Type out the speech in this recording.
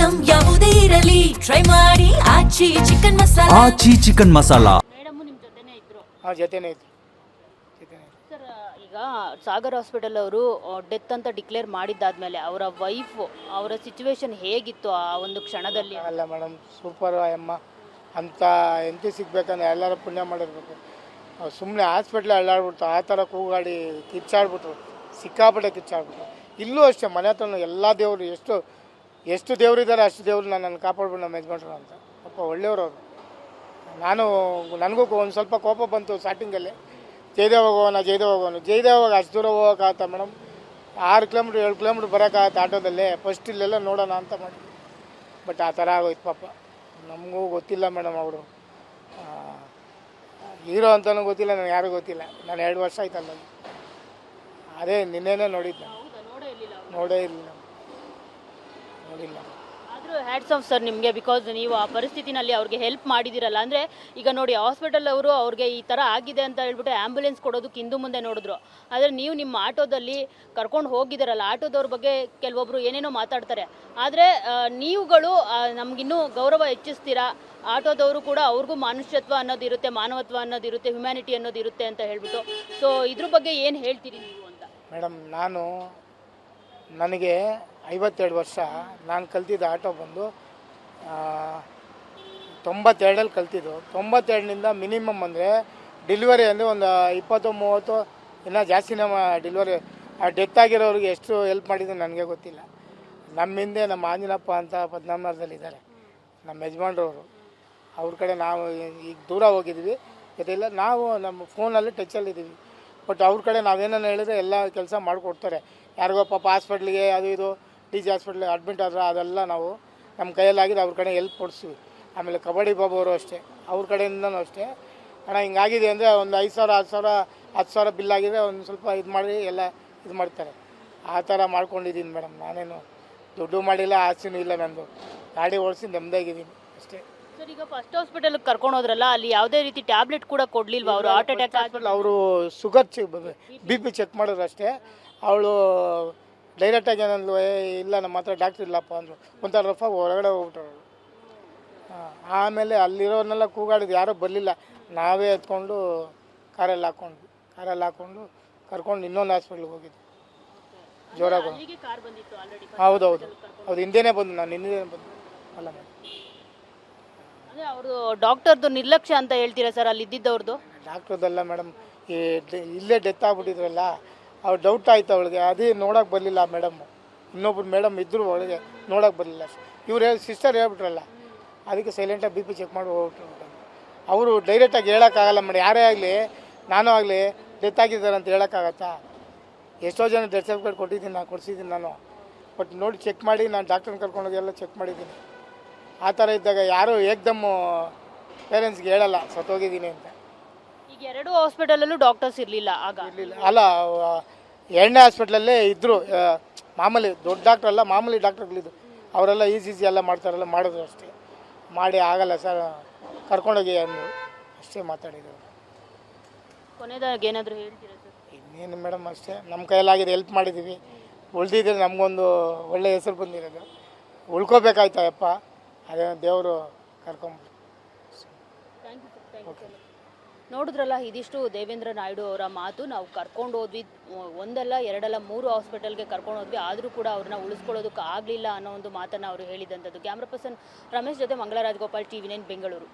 Item ಯಾವುದೇ ಇರಲಿ try ಮಾಡಿ ಆಚಿ ಚಿಕನ್ ಮಸಾಲಾ. ಆಚಿ ಚಿಕನ್ ಮಸಾಲಾ. ಮೇಡಮ್ ನಿಮ್ಮ ಜೊತೆನೇ ಇದ್ರು. ಜೊತೆನೇ ಇತ್ತು. ಸರ್ ಈಗ ಸಾಗರ್ ಹಾಸ್ಪಿಟಲ್ ಅವರು ಡೆತ್ ಅಂತ ಡಿಕ್ಲೇರ್ ಮಾಡಿದ್ದಾದ್ಮೇಲೆ ಅವರ ವೈಫ್ ಅವರ ಸಿಚುವೇಶನ್ ಹೇಗಿತ್ತು ಆ ಒಂದು ಕ್ಷಣದಲ್ಲಿ? ಅಲ್ಲ ಮೇಡಮ್, ಸೂಪರ್ ಅಮ್ಮ ಅಂತ ಎಂತಿ ಸಿಗ್ಬೇಕಂದ್ರೆ ಎಲ್ಲರೂ ಪುಣ್ಯ ಮಾಡಿರ್ಬೇಕು. ಸುಮ್ಮನೆ ಹಾಸ್ಪಿಟ್ಲ್ ಅಳ್ಳಾಡ್ಬಿಡ್ತು, ಆ ಥರ ಕೂಗಾಡಿ ಕಿಚ್ಚಾಡ್ಬಿಟ್ರು, ಸಿಕ್ಕಾಪಟ್ಟೆ ಕಿಚ್ಚಾಡ್ಬಿಟ್ರು. ಇಲ್ಲೂ ಅಷ್ಟೇ, ಮನೆ ಹತ್ರ ಎಲ್ಲ ದೇವರು ಎಷ್ಟು ದೇವರಿದ್ದಾರೆ ಅಷ್ಟು ದೇವರು ನನ್ನನ್ನು ಕಾಪಾಡ್ಬಿಟ್ಟು ನಮ್ಮ ಯಜಮಾನ್ರು ಅಂತ. ಪಾಪ ಒಳ್ಳೆಯವರು ಅವರು. ನನಗೂ ಒಂದು ಸ್ವಲ್ಪ ಕೋಪ ಬಂತು ಸ್ಟಾರ್ಟಿಂಗಲ್ಲಿ. ಜಯದೇವ್ ಹೋಗೋನು ಜಯದೇವಾಗ ಅಷ್ಟು ದೂರ ಹೋಗೋಕ್ಕಾಗತ್ತ ಮೇಡಮ್? 6 ಕಿಲೋಮೀಟ್ರ್ 7 ಕಿಲೋಮೀಟ್ರ್ ಬರೋಕ್ಕಾಗತ್ತೆ ಆಟೋದಲ್ಲೇ. ಫಸ್ಟ್ ಇಲ್ಲೆಲ್ಲ ನೋಡೋಣ ಅಂತ ಮಾಡಿ, ಬಟ್ ಆ ಥರ ಆಗೋಯ್ತು ಪಾಪ. ನಮಗೂ ಗೊತ್ತಿಲ್ಲ ಮೇಡಮ್, ಅವರು ಹೀರೋ ಅಂತಲೂ ಗೊತ್ತಿಲ್ಲ, ನನಗೆ ಯಾರಿಗೂ ಗೊತ್ತಿಲ್ಲ. ನಾನು 2 ವರ್ಷ ಆಯ್ತಲ್ಲ, ಅದೇ ನಿನ್ನೆನೇ ನೋಡಿದ್ದು. ನೋಡೇ ಇಲ್ಲ. ಆದರೂ ಹ್ಯಾಟ್ಸ್ ಆಫ್ ಸರ್ ನಿಮಗೆ, ಬಿಕಾಸ್ ನೀವು ಆ ಪರಿಸ್ಥಿತಿನಲ್ಲಿ ಅವ್ರಿಗೆ ಹೆಲ್ಪ್ ಮಾಡಿದಿರಲ್ಲ. ಅಂದರೆ ಈಗ ನೋಡಿ, ಹಾಸ್ಪಿಟಲ್ ಅವರು ಅವ್ರಿಗೆ ಈ ಥರ ಆಗಿದೆ ಅಂತ ಹೇಳ್ಬಿಟ್ಟು ಆ್ಯಂಬುಲೆನ್ಸ್ ಕೊಡೋದಕ್ಕೆ ಹಿಂದೆ ಮುಂದೆ ನೋಡಿದ್ರು. ಆದರೆ ನೀವು ನಿಮ್ಮ ಆಟೋದಲ್ಲಿ ಕರ್ಕೊಂಡು ಹೋಗಿದ್ದೀರಲ್ಲ, ಆಟೋದವ್ರ ಬಗ್ಗೆ ಕೆಲವೊಬ್ಬರು ಏನೇನೋ ಮಾತಾಡ್ತಾರೆ. ಆದರೆ ನೀವುಗಳು ನಮಗಿನ್ನೂ ಗೌರವ ಹೆಚ್ಚಿಸ್ತೀರಾ. ಆಟೋದವರು ಕೂಡ ಅವ್ರಿಗೂ ಮನುಷ್ಯತ್ವ ಅನ್ನೋದು ಇರುತ್ತೆ, ಮಾನವತ್ವ ಅನ್ನೋದು ಇರುತ್ತೆ, ಹ್ಯುಮ್ಯಾನಿಟಿ ಅನ್ನೋದು ಇರುತ್ತೆ ಅಂತ ಹೇಳ್ಬಿಟ್ಟು. ಸೊ ಇದ್ರ ಬಗ್ಗೆ ಏನು ಹೇಳ್ತೀರಿ ನೀವು ಅಂತ? ಮೇಡಮ್, ನನಗೆ 52 ವರ್ಷ. ನಾನು ಕಲ್ತಿದ್ದು ಆಟೋ ಬಂದು 92ರಲ್ಲಿ ಕಲ್ತಿದ್ದು. 92ನಿಂದ ಮಿನಿಮಮ್ ಅಂದರೆ ಡೆಲಿವರಿ ಅಂದರೆ ಒಂದು 20-30 ಇನ್ನೂ ಜಾಸ್ತಿನೇ ಡೆಲಿವರಿ. ಆ ಡೆತ್ ಆಗಿರೋರಿಗೆ ಎಷ್ಟು ಹೆಲ್ಪ್ ಮಾಡಿದ್ದು ನನಗೆ ಗೊತ್ತಿಲ್ಲ. ನಮ್ಮ ಹಿಂದೆ ನಮ್ಮ ಆಂಜನಪ್ಪ ಅಂತ ಪದ್ಮನಾಭದಲ್ಲಿದ್ದಾರೆ, ನಮ್ಮ ಯಜಮಾನ್ರವರು. ಅವ್ರ ಕಡೆ ನಾವು ಈಗ ದೂರ ಹೋಗಿದ್ವಿ, ಗೊತ್ತಿಲ್ಲ. ನಾವು ನಮ್ಮ ಫೋನಲ್ಲಿ ಟಚಲ್ಲಿದ್ದೀವಿ. ಬಟ್ ಅವ್ರ ಕಡೆ ನಾವೇನೋ ಹೇಳಿದ್ರೆ ಎಲ್ಲ ಕೆಲಸ ಮಾಡಿಕೊಡ್ತಾರೆ. ಯಾರಿಗೋ ಪಾಪ ಹಾಸ್ಪಿಟ್ಲಿಗೆ ಅದು ಇದು ಡಿ ಜಿ ಹಾಸ್ಪಿಟ್ಲಿಗೆ ಅಡ್ಮಿಟ್ ಆದ್ರೆ ಅದೆಲ್ಲ ನಾವು ನಮ್ಮ ಕೈಯಲ್ಲಾಗಿದೆ ಅವ್ರ ಕಡೆ ಹೆಲ್ಪ್ ಕೊಡಿಸ್ತೀವಿ. ಆಮೇಲೆ ಕಬಡ್ಡಿ ಬಾಬು ಅವರು ಅಷ್ಟೇ, ಅವ್ರ ಕಡೆಯಿಂದನೂ ಅಷ್ಟೇ. ಅಣ್ಣ ಹಿಂಗಾಗಿದೆ ಅಂದರೆ ಒಂದು 5,000 6,000 10,000 ಬಿಲ್ ಆಗಿದೆ, ಒಂದು ಸ್ವಲ್ಪ ಇದು ಮಾಡಿ ಎಲ್ಲ ಇದು ಮಾಡ್ತಾರೆ. ಆ ಥರ ಮಾಡ್ಕೊಂಡಿದ್ದೀನಿ ಮೇಡಮ್. ನಾನೇನು ದುಡ್ಡು ಮಾಡಿಲ್ಲ, ಆಸ್ತಿನೂ ಇಲ್ಲ. ನಂದು ಗಾಡಿ ಓಡಿಸಿ ನೆಮ್ಮದಿಯಾಗಿದ್ದೀನಿ ಅಷ್ಟೇ. ಸರ್, ಈಗ ಫಸ್ಟ್ ಹಾಸ್ಪಿಟಲ್ಗೆ ಕರ್ಕೊಂಡು ಹೋದ್ರಲ್ಲ, ಅಲ್ಲಿ ಯಾವುದೇ ರೀತಿ ಟ್ಯಾಬ್ಲೆಟ್ ಕೂಡ ಕೊಡಲಿಲ್ವಾ ಅವರು? ಹಾರ್ಟ್ ಅಟ್ಯಾಕ್ ಹಾಸ್ಪಿಟಲ್ ಅವರು ಶುಗರ್ BP ಚೆಕ್ ಮಾಡಿದ್ರು ಅಷ್ಟೇ. ಅವಳು ಡೈರೆಕ್ಟಾಗಿ ಏನಂದ್ಲು, ಇಲ್ಲ ನಮ್ಮ ಹತ್ರ ಡಾಕ್ಟ್ರ್ ಇಲ್ಲಪ್ಪ ಅಂದರು. ಒಂಥರ ರಫಾಗಿ ಹೊರಗಡೆ ಹೋಗ್ಬಿಟ್ಟರು. ಆಮೇಲೆ ಅಲ್ಲಿರೋರ್ನೆಲ್ಲ ಕೂಗಾಡಿದ್ದು, ಯಾರೂ ಬರಲಿಲ್ಲ. ನಾವೇ ಎತ್ಕೊಂಡು ಕಾರಲ್ಲಿ ಹಾಕ್ಕೊಂಡು ಕರ್ಕೊಂಡು ಇನ್ನೊಂದು ಹಾಸ್ಪಿಟ್ಲಿಗೆ ಹೋಗಿದ್ವಿ. ಜೋರಾಗಿ. ಹೌದು, ಹಿಂದೆನೇ ಬಂದು, ನಾನು ಹಿಂದೆ ಬಂದು ಅಲ್ಲ ಮೇಡಮ್. ಅದೇ ಅವರು ಡಾಕ್ಟರ್ದು ನಿರ್ಲಕ್ಷ್ಯ ಅಂತ ಹೇಳ್ತೀರಾ ಸರ್ ಅಲ್ಲಿ ಇದ್ದಿದ್ದವ್ರದ್ದು? ಡಾಕ್ಟ್ರದ್ದಲ್ಲ ಮೇಡಮ್, ಇಲ್ಲೇ ಡೆತ್ ಆಗ್ಬಿಟ್ಟಿದ್ರಲ್ಲ, ಅವ್ರು ಡೌಟ್ ಆಯ್ತು ಅವಳಿಗೆ. ಅದೇ ನೋಡೋಕೆ ಬರಲಿಲ್ಲ ಮೇಡಮ್ಮು. ಇನ್ನೊಬ್ರು ಮೇಡಮ್ ಇದ್ದರು, ಒಳಗೆ ನೋಡೋಕೆ ಬರಲಿಲ್ಲ. ಇವ್ರು ಸಿಸ್ಟರ್ ಹೇಳ್ಬಿಟ್ರಲ್ಲ, ಅದಕ್ಕೆ ಸೈಲೆಂಟಾಗಿ BP ಚೆಕ್ ಮಾಡಿ ಹೋಗ್ಬಿಟ್ರು. ಅವರು ಡೈರೆಕ್ಟಾಗಿ ಹೇಳೋಕ್ಕಾಗಲ್ಲ ಮೇಡಮ್. ಯಾರೇ ಆಗಲಿ, ನಾನೂ ಆಗಲಿ ಡೆತ್ ಆಗಿದ್ದಾರೆ ಅಂತ ಹೇಳೋಕ್ಕಾಗತ್ತಾ? ಎಷ್ಟೋ ಜನ ಡೆತ್ ಸರ್ಟಿಫಿಕೇಟ್ ಕೊಡಿಸಿದ್ದೀನಿ ನಾನು. ಬಟ್ ನೋಡಿ ಚೆಕ್ ಮಾಡಿ, ನಾನು ಡಾಕ್ಟ್ರನ್ನ ಕರ್ಕೊಂಡೋಗಿ ಎಲ್ಲ ಚೆಕ್ ಮಾಡಿದ್ದೀನಿ. ಆ ಥರ ಇದ್ದಾಗ ಯಾರೂ ಏಕ್ದಮ್ಮು ಪೇರೆಂಟ್ಸ್ಗೆ ಹೇಳಲ್ಲ ಸತ್ತೋಗಿದ್ದೀನಿ ಅಂತ. ಈಗ 2 ಹಾಸ್ಪಿಟಲಲ್ಲೂ ಡಾಕ್ಟರ್ಸ್ ಇರಲಿಲ್ಲ ಆಗ? ಇರಲಿಲ್ಲ. ಅಲ್ಲ, 2ನೇ ಹಾಸ್ಪಿಟ್ಲಲ್ಲೇ ಇದ್ದರು. ಮಾಮೂಲಿ ದೊಡ್ಡ ಡಾಕ್ಟ್ರ್ ಅಲ್ಲ, ಮಾಮೂಲಿ ಡಾಕ್ಟ್ರುಗಳಿದ್ದು. ಅವರೆಲ್ಲ ECG ಎಲ್ಲ ಮಾಡ್ತಾರಲ್ಲ, ಮಾಡಿದ್ರು ಅಷ್ಟೇ. ಮಾಡಿ ಆಗಲ್ಲ ಸರ್, ಕರ್ಕೊಂಡೋಗಿ ಅಂದರು ಅಷ್ಟೇ ಮಾತಾಡಿದ್ರು. ಕೊನೆದಾಗಿ ಏನಾದರೂ ಹೇಳ್ತೀರಾ ಸರ್? ಇನ್ನೇನು ಮೇಡಮ್, ಅಷ್ಟೇ. ನಮ್ಮ ಕೈಯಲ್ಲಾಗಿದೆ ಹೆಲ್ಪ್ ಮಾಡಿದ್ದೀವಿ. ಉಳಿದಿದ್ರೆ ನಮಗೊಂದು ಒಳ್ಳೆಯ ಹೆಸರು ಬಂದಿರೋದು. ಉಳ್ಕೋಬೇಕಾಯ್ತಪ್ಪ, ಅದೇ ದೇವರು ಕರ್ಕೊಂಬಿಟ್ಟು. ನೋಡಿದ್ರಲ್ಲ, ಇದಿಷ್ಟು ದೇವೇಂದ್ರ ನಾಯ್ಡು ಅವರ ಮಾತು. ನಾವು ಕರ್ಕೊಂಡು ಹೋದ್ವಿ, 1 ಅಲ್ಲ 2 ಅಲ್ಲ 3 ಹಾಸ್ಪಿಟಲ್ಗೆ ಕರ್ಕೊಂಡು ಹೋದ್ವಿ, ಆದರೂ ಕೂಡ ಅವ್ರನ್ನ ಉಳಿಸ್ಕೊಳ್ಳೋದಕ್ಕೆ ಆಗಲಿಲ್ಲ ಅನ್ನೋ ಒಂದು ಮಾತನ್ನು ಅವರು ಹೇಳಿದಂಥದ್ದು. ಕ್ಯಾಮ್ರಾ ಪರ್ಸನ್ ರಮೇಶ್ ಜೊತೆ ಮಂಗಳರಾಜ್ ಗೋಪಾಲ್, TV9 ಬೆಂಗಳೂರು.